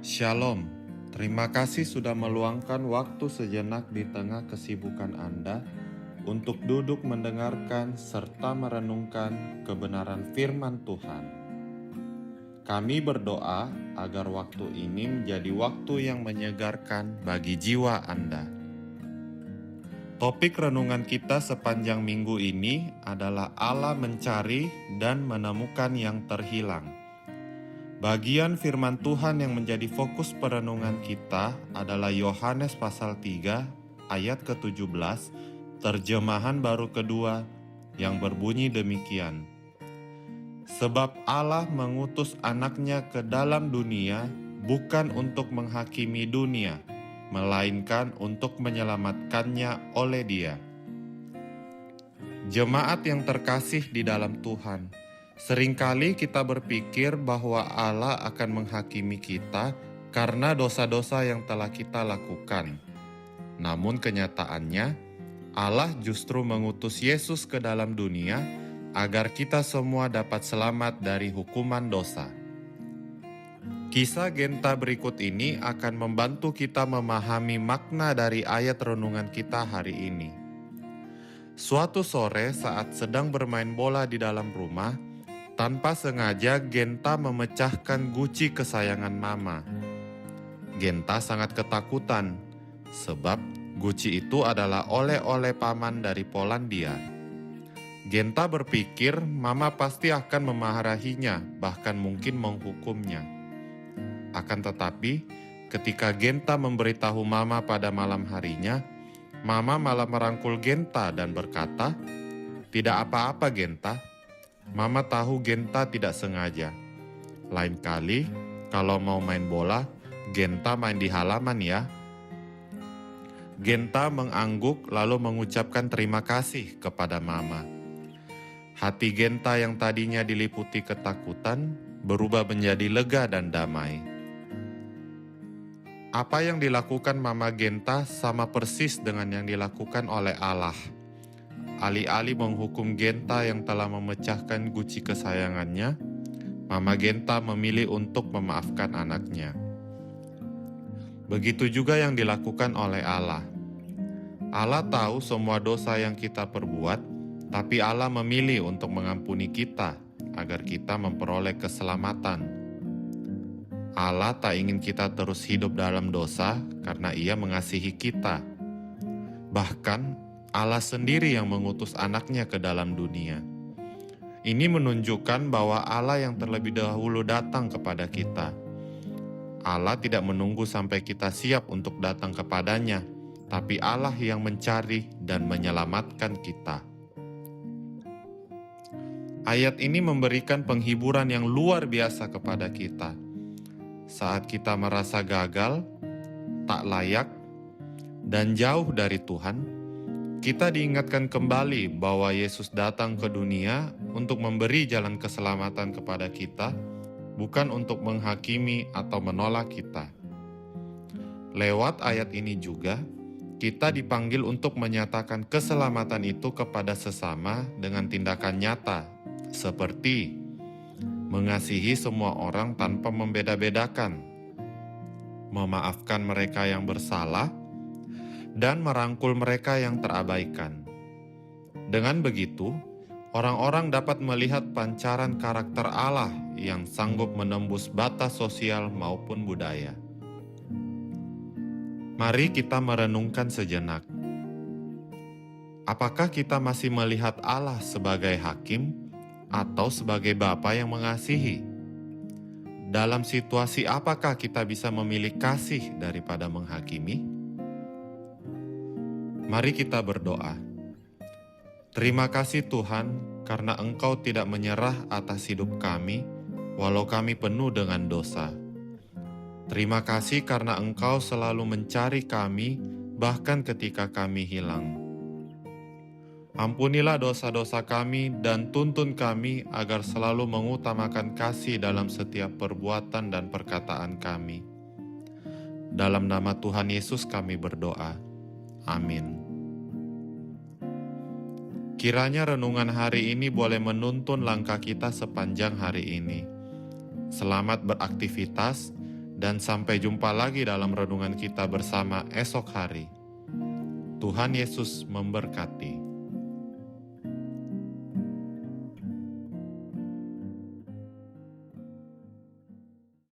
Shalom, terima kasih sudah meluangkan waktu sejenak di tengah kesibukan Anda untuk duduk mendengarkan serta merenungkan kebenaran firman Tuhan. Kami berdoa agar waktu ini menjadi waktu yang menyegarkan bagi jiwa Anda. Topik renungan kita sepanjang minggu ini adalah Allah mencari dan menemukan yang terhilang. Bagian firman Tuhan yang menjadi fokus perenungan kita adalah Yohanes pasal 3 ayat ke-17, terjemahan baru kedua yang berbunyi demikian. Sebab Allah mengutus anaknya ke dalam dunia bukan untuk menghakimi dunia, melainkan untuk menyelamatkannya oleh Dia. Jemaat yang terkasih di dalam Tuhan, seringkali kita berpikir bahwa Allah akan menghakimi kita karena dosa-dosa yang telah kita lakukan. Namun kenyataannya, Allah justru mengutus Yesus ke dalam dunia agar kita semua dapat selamat dari hukuman dosa. Kisah Genta berikut ini akan membantu kita memahami makna dari ayat renungan kita hari ini. Suatu sore saat sedang bermain bola di dalam rumah, tanpa sengaja Genta memecahkan guci kesayangan Mama. Genta sangat ketakutan, sebab guci itu adalah oleh-oleh paman dari Polandia. Genta berpikir Mama pasti akan memarahinya, bahkan mungkin menghukumnya. Akan tetapi, ketika Genta memberitahu Mama pada malam harinya, Mama malah merangkul Genta dan berkata, "Tidak apa-apa Genta, Mama tahu Genta tidak sengaja. Lain kali, kalau mau main bola, Genta main di halaman ya." Genta mengangguk lalu mengucapkan terima kasih kepada Mama. Hati Genta yang tadinya diliputi ketakutan berubah menjadi lega dan damai. Apa yang dilakukan Mama Genta sama persis dengan yang dilakukan oleh Allah. Alih-alih menghukum Genta yang telah memecahkan guci kesayangannya, Mama Genta memilih untuk memaafkan anaknya. Begitu juga yang dilakukan oleh Allah. Allah tahu semua dosa yang kita perbuat, tapi Allah memilih untuk mengampuni kita agar kita memperoleh keselamatan. Allah tak ingin kita terus hidup dalam dosa karena Ia mengasihi kita. Bahkan, Allah sendiri yang mengutus anaknya ke dalam dunia. Ini menunjukkan bahwa Allah yang terlebih dahulu datang kepada kita. Allah tidak menunggu sampai kita siap untuk datang kepadanya, tapi Allah yang mencari dan menyelamatkan kita. Ayat ini memberikan penghiburan yang luar biasa kepada kita. Saat kita merasa gagal, tak layak, dan jauh dari Tuhan, kita diingatkan kembali bahwa Yesus datang ke dunia untuk memberi jalan keselamatan kepada kita, bukan untuk menghakimi atau menolak kita. Lewat ayat ini juga, kita dipanggil untuk menyatakan keselamatan itu kepada sesama dengan tindakan nyata, seperti mengasihi semua orang tanpa membeda-bedakan, memaafkan mereka yang bersalah, dan merangkul mereka yang terabaikan. Dengan begitu, orang-orang dapat melihat pancaran karakter Allah yang sanggup menembus batas sosial maupun budaya. Mari kita merenungkan sejenak. Apakah kita masih melihat Allah sebagai hakim atau sebagai Bapa yang mengasihi? Dalam situasi apakah kita bisa memilih kasih daripada menghakimi? Mari kita berdoa. Terima kasih Tuhan, karena Engkau tidak menyerah atas hidup kami, walau kami penuh dengan dosa. Terima kasih karena Engkau selalu mencari kami, bahkan ketika kami hilang. Ampunilah dosa-dosa kami dan tuntun kami agar selalu mengutamakan kasih dalam setiap perbuatan dan perkataan kami. Dalam nama Tuhan Yesus kami berdoa. Amin. Kiranya renungan hari ini boleh menuntun langkah kita sepanjang hari ini. Selamat beraktivitas Dan sampai jumpa lagi dalam renungan kita bersama esok hari. Tuhan Yesus memberkati.